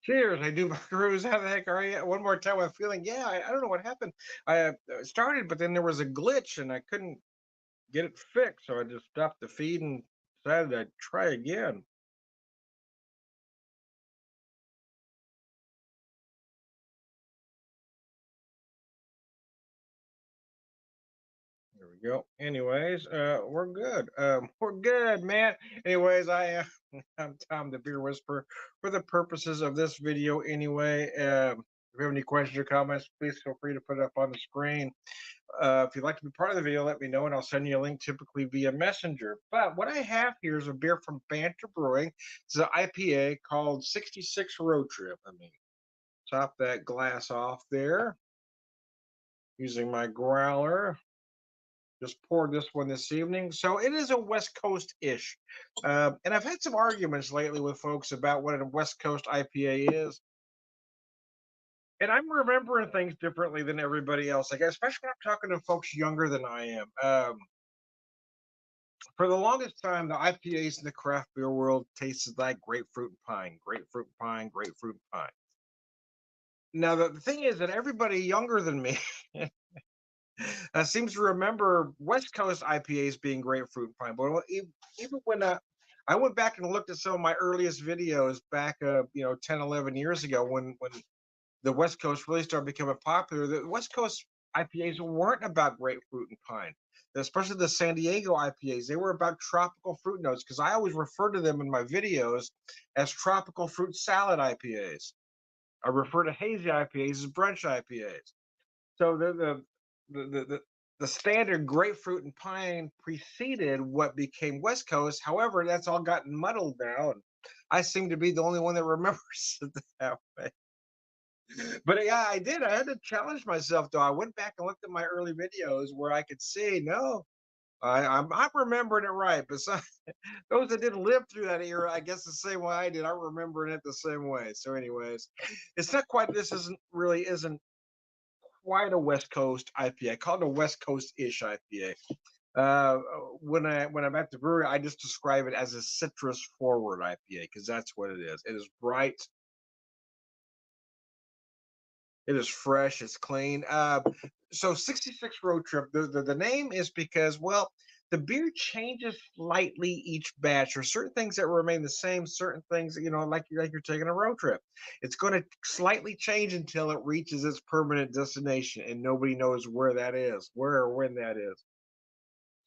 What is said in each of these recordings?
Cheers. I do buckaroos. How the heck are you? One more time. I'm feeling, yeah, I don't know what happened. I started, but then there was a glitch and I couldn't get it fixed. So I just stopped the feed and decided I'd try again. There we go. Anyways, we're good. We're good, man. Anyways, I'm Tom the Beer Whisperer for the purposes of this video. Anyway, if you have any questions or comments, please feel free to put it up on the screen. If you'd like to be part of the video, let me know and I'll send you a link typically via Messenger. But what I have here is a beer from Banter Brewing. It's an IPA called 66 Road Trip. Let me top that glass off there using my growler. Just poured this one this evening. So it is a West Coast ish. And I've had some arguments lately with folks about what a West Coast IPA is. And I'm remembering things differently than everybody else. Like, especially when I'm talking to folks younger than I am. For the longest time, the IPAs in the craft beer world tasted like grapefruit and pine, grapefruit and pine, grapefruit and pine. Now, the thing is that everybody younger than me seems to remember West Coast IPAs being grapefruit and pine. But even when I went back and looked at some of my earliest videos back, 10, 11 years ago when the West Coast really started becoming popular, the West Coast IPAs weren't about grapefruit and pine, especially the San Diego IPAs. They were about tropical fruit notes because I always refer to them in my videos as tropical fruit salad IPAs. I refer to hazy IPAs as brunch IPAs. So the standard grapefruit and pine preceded what became West Coast. However, that's all gotten muddled now, and I seem to be the only one that remembers it that way. But yeah, I did. I had to challenge myself though. I went back and looked at my early videos where I could see, no, I'm remembering it right. But some, those that didn't live through that era, I guess the same way I did, I'm remembering it the same way. So, anyways, it's not quite. This isn't quite a West Coast IPA. I call it a West Coast ish IPA. Uh, when I'm at the brewery, I just describe it as a citrus forward IPA because that's what it is. It is bright, it is fresh, it's clean. So 66 Road Trip, the name is because, well, the beer changes slightly each batch. There's certain things that remain the same, certain things, like you're taking a road trip. It's going to slightly change until it reaches its permanent destination, and nobody knows where that is, where or when that is.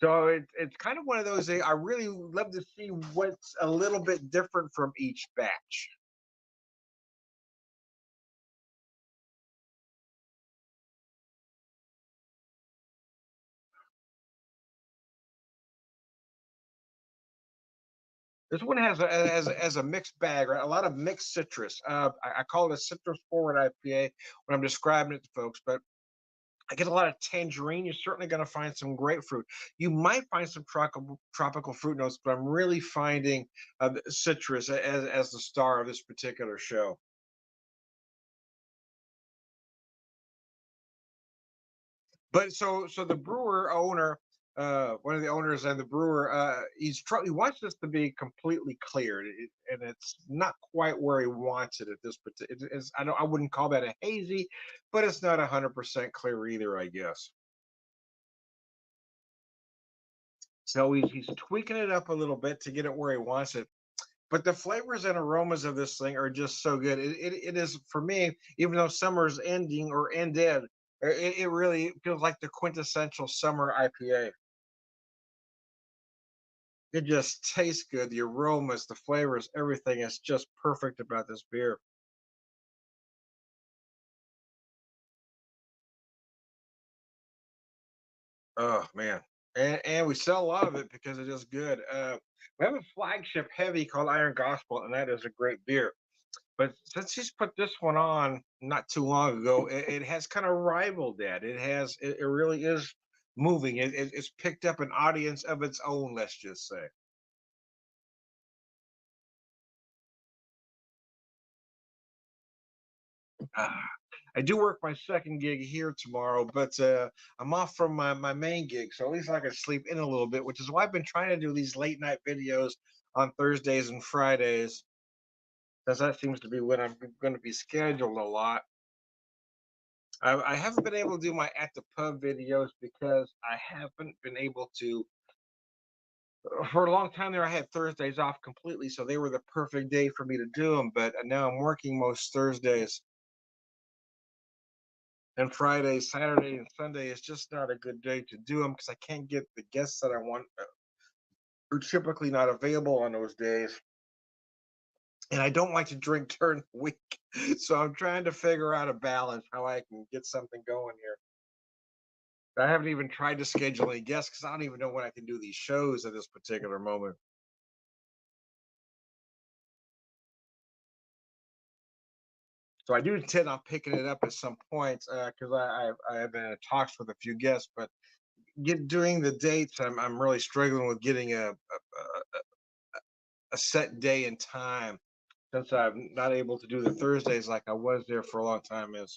So it's kind of one of those. I really love to see what's a little bit different from each batch. This one has a mixed bag, right? A lot of mixed citrus. I call it a citrus forward IPA when I'm describing it to folks, but I get a lot of tangerine. You're certainly going to find some grapefruit. You might find some tropical fruit notes, but I'm really finding citrus as the star of this particular show. But so the brewer owner, one of the owners and the brewer, he wants this to be completely cleared, and it's not quite where he wants it at this particular. I wouldn't call that a hazy, but it's not 100% clear either, I guess. So he's tweaking it up a little bit to get it where he wants it. But the flavors and aromas of this thing are just so good. It is for me, even though summer's ending or ended, it really feels like the quintessential summer IPA. It just tastes good. The aromas, the flavors, everything is just perfect about this beer. Oh man. And we sell a lot of it because it is good. We have a flagship heavy called Iron Gospel, and that is a great beer. But since he's put this one on not too long ago, it has kind of rivaled that. It really is moving. It's picked up an audience of its own, let's just say. Ah, I do work my second gig here tomorrow, but I'm off from my main gig, so at least I can sleep in a little bit, which is why I've been trying to do these late night videos on Thursdays and Fridays. because that seems to be when I'm going to be scheduled a lot. I haven't been able to do my at the pub videos because I haven't been able to. For a long time there, I had Thursdays off completely, so they were the perfect day for me to do them. But now I'm working most Thursdays and Fridays, Saturday, and Sunday is just not a good day to do them because I can't get the guests that I want. Are typically not available on those days. And I don't like to drink during the week. So I'm trying to figure out a balance how I can get something going here. I haven't even tried to schedule any guests because I don't even know when I can do these shows at this particular moment. So I do intend on picking it up at some point because I have been in talks with a few guests, but doing the dates, I'm really struggling with getting a set day and time since I'm not able to do the Thursdays like I was there for a long time. It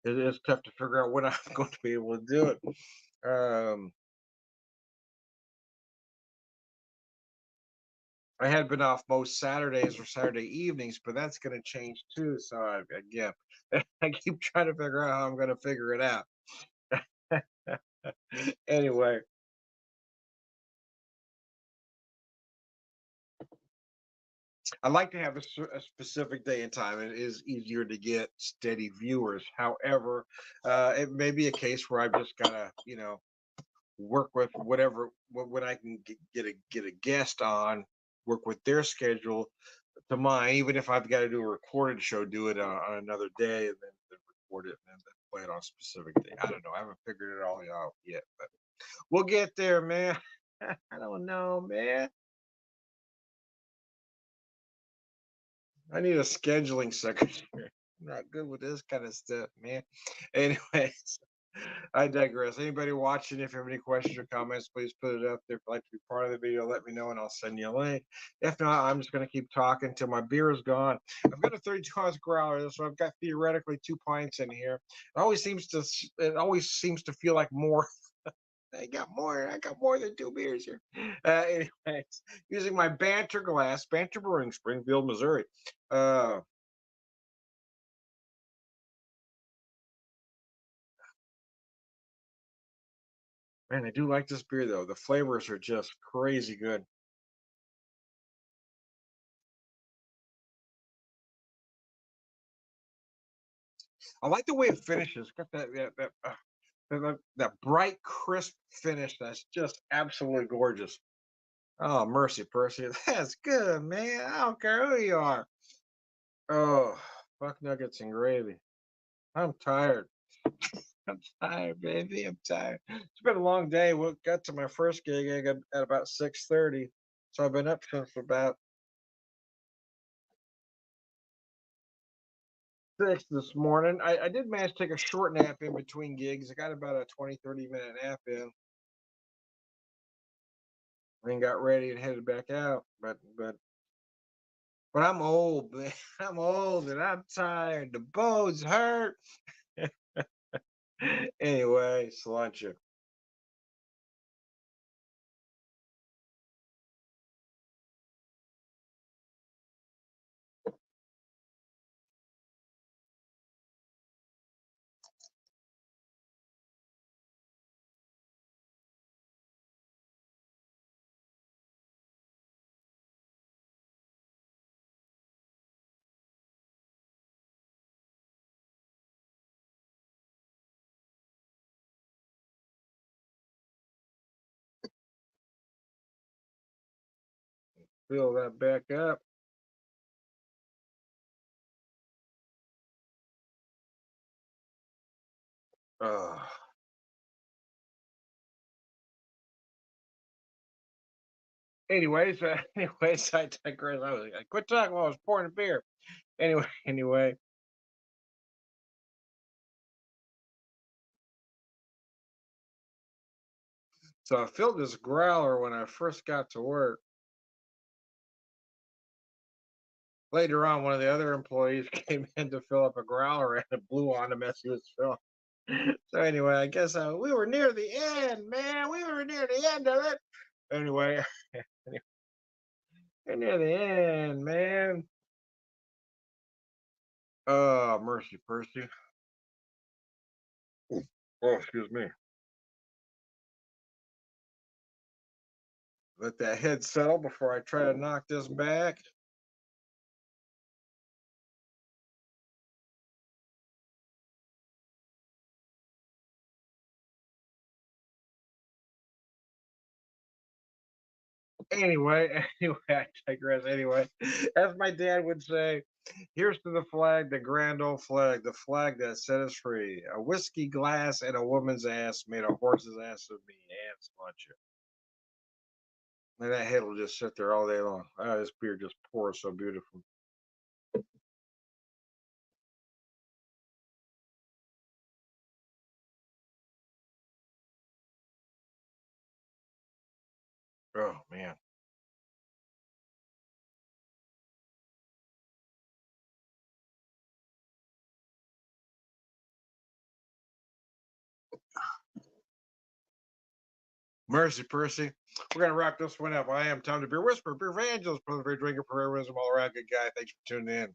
is tough to figure out when I'm going to be able to do it. Um, I had been off most Saturdays or Saturday evenings, but that's going to change too. So again, I keep trying to figure out how I'm going to figure it out. Anyway, I like to have a specific day and time. It is easier to get steady viewers. However, it may be a case where I've just got to, work with whatever when I can get a guest on, work with their schedule to mine. Even if I've got to do a recorded show, do it on another day, and then record it and then play it on a specific day. I don't know. I haven't figured it all out yet, but we'll get there, man. I don't know, man. I need a scheduling secretary. I'm not good with this kind of stuff, man. Anyways, I digress. Anybody watching, if you have any questions or comments, please put it up there. If you'd like to be part of the video, let me know and I'll send you a link. If not, I'm just going to keep talking until my beer is gone. I've got a 32-ounce growler, so I've got theoretically 2 pints in here. It always seems to feel like more. I got more. I got more than 2 beers here. Anyways, using my Banter glass, Banter Brewing, Springfield, Missouri. Uh, Man, I do like this beer though. The flavors are just crazy good. I like the way it finishes. Got that bright, crisp finish that's just absolutely gorgeous. Oh, mercy, Percy. That's good, man. I don't care who you are. Oh, fuck nuggets and gravy. I'm tired. I'm tired, baby. I'm tired. It's been a long day. We got to my first gig I got at about 6:30. So I've been up since about 6 this morning. I did manage to take a short nap in between gigs. I got about a 20, 30 minute nap in, then got ready and headed back out. But I'm old, man. I'm old and I'm tired. The bones hurt. Anyway, Sláinte. Fill that back up. Uh, anyways, I digress. I quit talking while I was pouring a beer. Anyway, anyway. So I filled this growler when I first got to work. Later on, one of the other employees came in to fill up a growler and it blew on him as he was filling. So anyway, I guess we were near the end, man. We were near the end of it. Anyway, we're near the end, man. Mercy, Percy. Oh, excuse me. Let that head settle before I try to knock this back. Anyway, anyway, I digress. Anyway, as my dad would say, here's to the flag, the grand old flag, the flag that set us free. A whiskey glass and a woman's ass made a horse's ass of me, and munch it. And that head will just sit there all day long. Ah, this beer just pours so beautiful. Oh man. Mercy, Percy. We're gonna wrap this one up. I am Tom the Beer Whisperer, Beer Evangelist, Brother Beer Drinker, Pereira Wisdom, all around good guy. Thanks for tuning in.